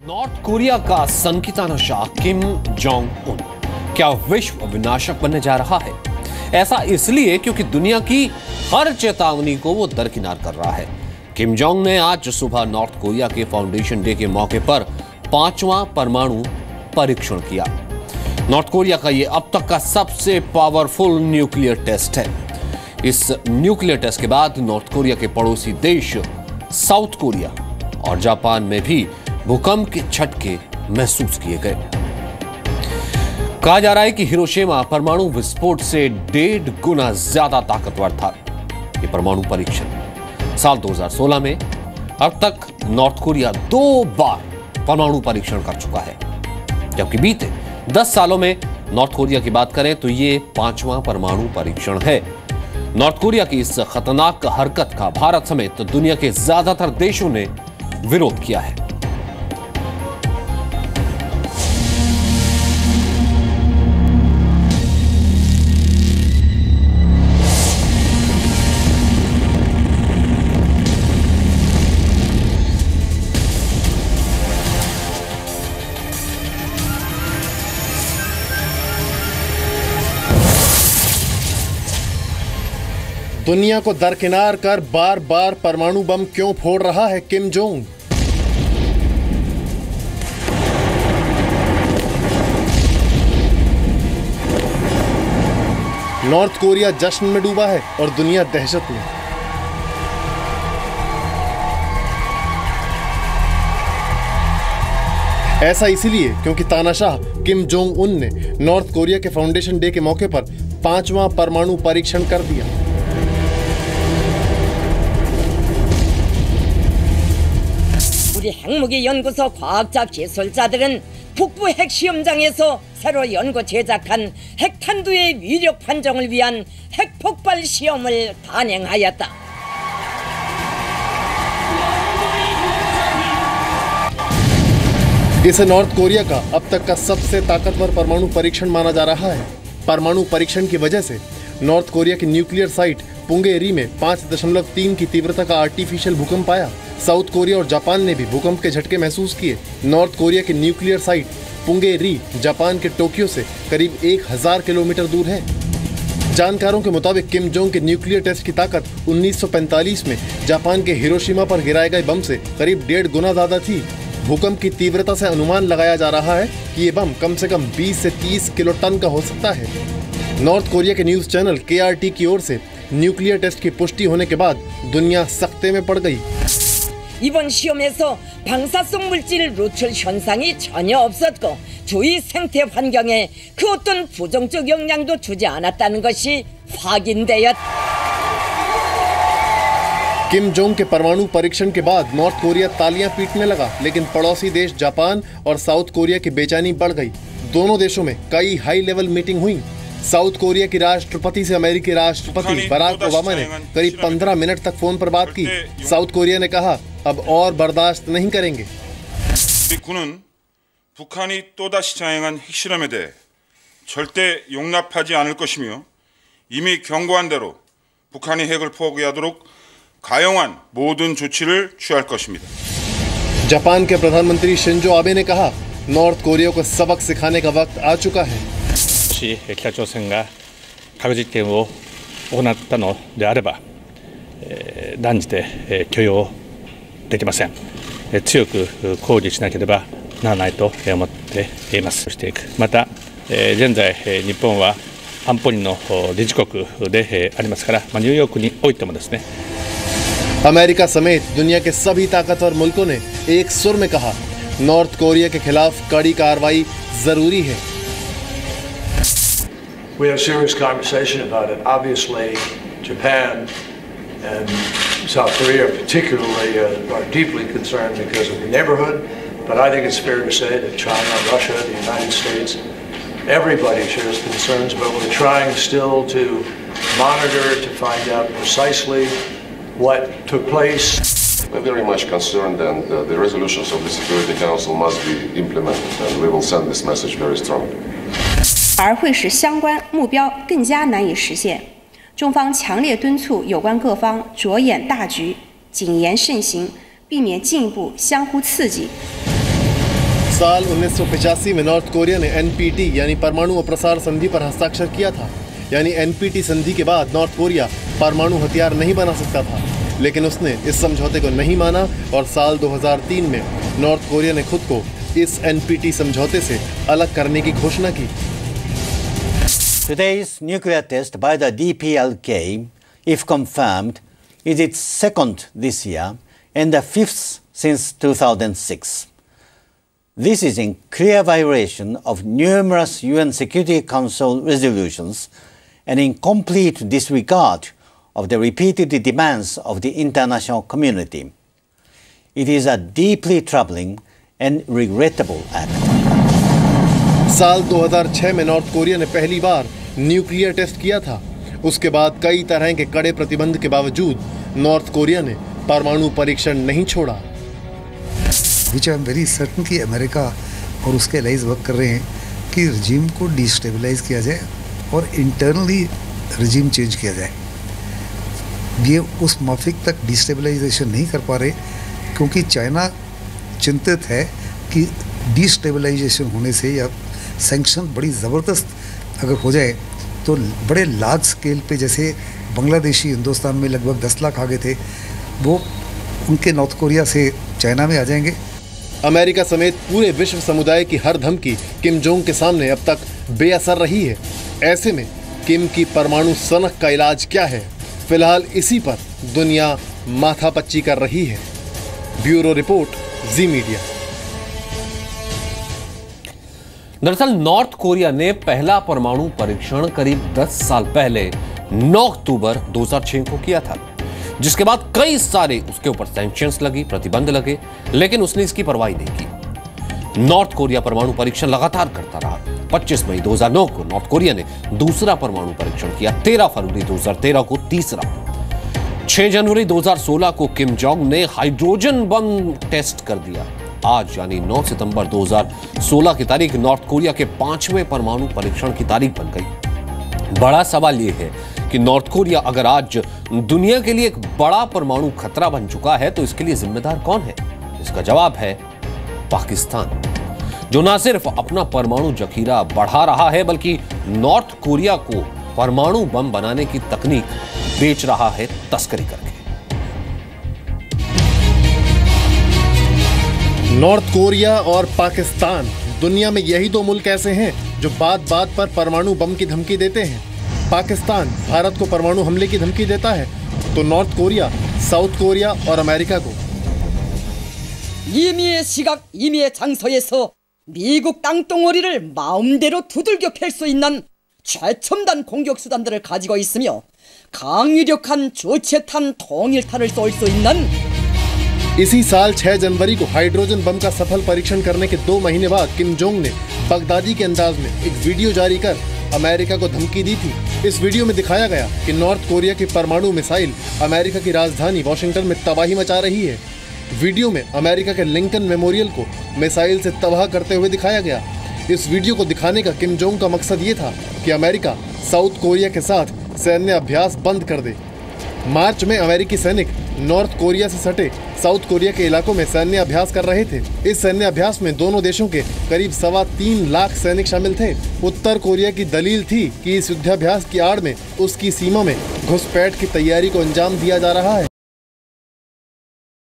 North Korea का सनकी नशा किम जोंग उन क्या विश्व विनाशक बनने जा रहा है? ऐसा इसलिए क्योंकि दुनिया की हर चेतावनी को वो दरकिनार कर रहा है। किम जोंग ने आज सुबह नॉर्थ कोरिया के फाउंडेशन डे के मौके पर 5वां परमाणु परीक्षण किया। नॉर्थ कोरिया का यह अब तक का सबसे पावरफुल न्यूक्लियर टेस्ट है। इस न्यूक्लियर टेस्ट के बाद नॉर्थ कोरिया के पड़ोसी देश साउथ कोरिया और जापान में भी भूकंप के झटके महसूस किए गए। कहा जा रहा है कि हिरोशिमा परमाणु विस्फोट से 1.5 गुना ज्यादा ताकतवर था। यह परमाणु परीक्षण साल 2016 में अब तक नॉर्थ कोरिया 2 बार परमाणु परीक्षण कर चुका है, जबकि बीते 10 सालों में नॉर्थ कोरिया की बात करें तो यह 5वां परमाणु परीक्षण है। नॉर्थ कोरिया की इस खतरनाक हरकत का भारत समेत दुनिया के ज्यादातर देशों ने विरोध किया है। दुनिया को दरकिनार कर बार बार परमाणु बम क्यों फोड़ रहा है किम जोंग? नॉर्थ कोरिया जश्न में डूबा है और दुनिया दहशत में। ऐसा इसीलिए क्योंकि तानाशाह किम जोंग उन ने नॉर्थ कोरिया के फाउंडेशन डे के मौके पर 5वां परमाणु परीक्षण कर दिया। 우리 핵무기연구소 과학자 기술자들은 북부 핵시험장에서 새로 연구 제작한 핵탄두의 위력 판정을 위한 핵폭발 시험을 단행하였다. इसे नॉर्थ कोरिया का अब तक का सबसे ताकतवर परमाणु परीक्षण माना जा रहा है। परमाणु परीक्षण की वजह से नॉर्थ कोरिया की न्यूक्लियर साइट पुंगेरी में 5.3 की तीव्रता का आर्टिफिशियल भूकंप आया। साउथ कोरिया और जापान ने भी भूकंप के झटके महसूस किए। नॉर्थ कोरिया की न्यूक्लियर साइट पुंगेरी जापान के टोक्यो से करीब 1000 किलोमीटर दूर है। जानकारों के मुताबिक किम जोंग के न्यूक्लियर टेस्ट की ताकत 1945 में जापान के हिरोशिमा पर गिराए गए बम से करीब 1.5 गुना ज्यादा थी। भूकंप की तीव्रता से अनुमान लगाया जा रहा है कि ये बम कम से कम 20 से 30 किलोटन का हो सकता है। नॉर्थ कोरिया के न्यूज चैनल KRT की ओर से न्यूक्लियर टेस्ट की पुष्टि होने के बाद दुनिया सख्ते में पड़ गई। 이번 시험에서 방사성 물질 노출 현상이 전혀 없었고 주위 생태 환경에 그 어떤 부정적 영향도 주지 않았다는 것이 확인되었다। किम जोंग के परमाणु परीक्षण के बाद नॉर्थ कोरिया तालियां पीटने लगा, लेकिन पड़ोसी देश जापान और साउथ कोरिया की बेचैनी बढ़ गई। दोनों देशों में कई हाई लेवल मीटिंग हुई। साउथ कोरिया की राष्ट्रपति से अमेरिकी राष्ट्रपति बराक ओबामा ने करीब 15 मिनट तक फोन पर बात की। साउथ कोरिया ने कहा अब और बर्दाश्त नहीं करेंगे। 우리 군은 북한이 또다시 자행한 핵실험에 대해 절대 용납하지 않을 것이며 이미 경고한 대로 북한이 핵을 포기하도록 가용한 모든 조치를 취할 것입니다. जापान के प्रधानमंत्री शिंजो आबे ने कहा नॉर्थ कोरिया को सबक सिखाने का वक्त आ चुका है।北朝鮮が核実験を行ったのであれば、断じて許容できません。強く抗議しなければならないと思っています。していく。また、現在日本は安保理の理事国でありますから、ニューヨークにおいてもですね。अमेरिका समेत दुनिया के सभी ताकतवर मुल्कों ने एक सुर में कहा नॉर्थ कोरिया के खिलाफ कड़ी कार्रवाई जरूरी है। We had a serious conversation about it. Obviously, Japan and South Korea particularly are deeply concerned because of the neighborhood. But I think it's fair to say that China, Russia, the United States, everybody shares concerns. But we're trying still to monitor to find out precisely what took place. We're very much concerned, and the resolutions of the Security Council must be implemented, and we will send this message very strongly. 而会使相关目标更加难以实现。中方强烈敦促有关各方着眼大局，谨言慎行，避免进一步相互刺激。साल 1985 में north Korea ने NPT यानी परमाणु अप्रसार संधि पर हस्ताक्षर किया था। यानी NPT संधि के बाद नॉर्थ कोरिया परमाणु हथियार नहीं बना सकता था, लेकिन उसने इस समझौते को नहीं माना और साल 2003 में नॉर्थ कोरिया ने खुद को इस NPT समझौते से अलग करने की घोषणा की। Today's nuclear test by the DPLK, if confirmed, is its second this year and the fifth since 2006. This is in clear violation of numerous UN Security Council resolutions and in complete disregard of the repeated demands of the international community. It is a deeply troubling and regrettable act. साल 2006 में north Korea ने पहली बार nuclear test किया था। उसके बाद कई तरह के कड़े प्रतिबंध के बावजूद नॉर्थ कोरिया ने परमाणु परीक्षण नहीं छोड़ा। Which I am very certain कि अमेरिका और उसके एलाइज वर्क कर रहे हैं कि रजीम को डिस्टेबलाइज किया जाए और इंटरनली रजीम चेंज किया जाए। ये उस माफिक तक डिस्टेबलाइजेशन नहीं कर पा रहे क्योंकि चाइना चिंतित है कि डिस्टेबलाइजेशन होने से या सैंक्शन बड़ी ज़बरदस्त अगर हो जाए तो बड़े लार्ज स्केल पे जैसे बांग्लादेशी हिंदुस्तान में लगभग 10 लाख आ गए थे, वो उनके नॉर्थ कोरिया से चाइना में आ जाएंगे। अमेरिका समेत पूरे विश्व समुदाय की हर धमकी किम जोंग के सामने अब तक बेअसर रही है। ऐसे में किम की परमाणु सनक का इलाज क्या है? फिलहाल इसी पर दुनिया माथापच्ची कर रही है। ब्यूरो रिपोर्ट, जी मीडिया। दरअसल नॉर्थ कोरिया ने पहला परमाणु परीक्षण करीब 10 साल पहले 9 अक्टूबर 2006 को किया था, जिसके बाद कई सारे उसके ऊपर सैंक्शंस लगी, प्रतिबंध लगे, लेकिन उसने इसकी परवाह नहीं की। नॉर्थ कोरिया परमाणु परीक्षण लगातार करता रहा। 25 मई 2009 को नॉर्थ कोरिया ने दूसरा परमाणु परीक्षण किया, 13 फरवरी 2013 को तीसरा, 6 जनवरी 2016 को किम जोंग ने हाइड्रोजन बम टेस्ट कर दिया। आज यानी 9 सितंबर 2016 की तारीख नॉर्थ कोरिया के 5वें परमाणु परीक्षण की तारीख बन गई। बड़ा सवाल यह है कि नॉर्थ कोरिया अगर आज दुनिया के लिए एक बड़ा परमाणु खतरा बन चुका है तो इसके लिए जिम्मेदार कौन है? इसका जवाब है पाकिस्तान, जो ना सिर्फ अपना परमाणु जखीरा बढ़ा रहा है बल्कि नॉर्थ कोरिया को परमाणु बम बनाने की तकनीक बेच रहा है तस्करी करके। नॉर्थ कोरिया और पाकिस्तान, दुनिया में यही दो मुल्क ऐसे हैं जो बात बात पर परमाणु बम की धमकी देते हैं। पाकिस्तान भारत को परमाणु हमले की धमकी देता है तो नॉर्थ कोरिया साउथ कोरिया और अमेरिका को। 임의의 시각, 임의의 장소에서 미국 땅덩어리를 마음대로 두들겨 팰 수 있는 최첨단 공격 수단들을 가지고 있으며 강위력한 저체탄 통일탄을 쏠 수 있는 इसी साल 6 जनवरी को हाइड्रोजन बम का सफल परीक्षण करने के 2 महीने बाद किम जोंग ने बगदादी के अंदाज में एक वीडियो जारी कर अमेरिका को धमकी दी थी। इस वीडियो में दिखाया गया कि नॉर्थ कोरिया की परमाणु मिसाइल अमेरिका की राजधानी वॉशिंगटन में तबाही मचा रही है। वीडियो में अमेरिका के लिंकन मेमोरियल को मिसाइल से तबाह करते हुए दिखाया गया। इस वीडियो को दिखाने का किम जोंग का मकसद ये था कि अमेरिका साउथ कोरिया के साथ सैन्य अभ्यास बंद कर दे। मार्च में अमेरिकी सैनिक नॉर्थ कोरिया से सटे साउथ कोरिया के इलाकों में सैन्य अभ्यास कर रहे थे। इस सैन्य अभ्यास में दोनों देशों के करीब 3.25 लाख सैनिक शामिल थे। उत्तर कोरिया की दलील थी कि इस युद्धाभ्यास की आड़ में उसकी सीमा में घुसपैठ की तैयारी को अंजाम दिया जा रहा है।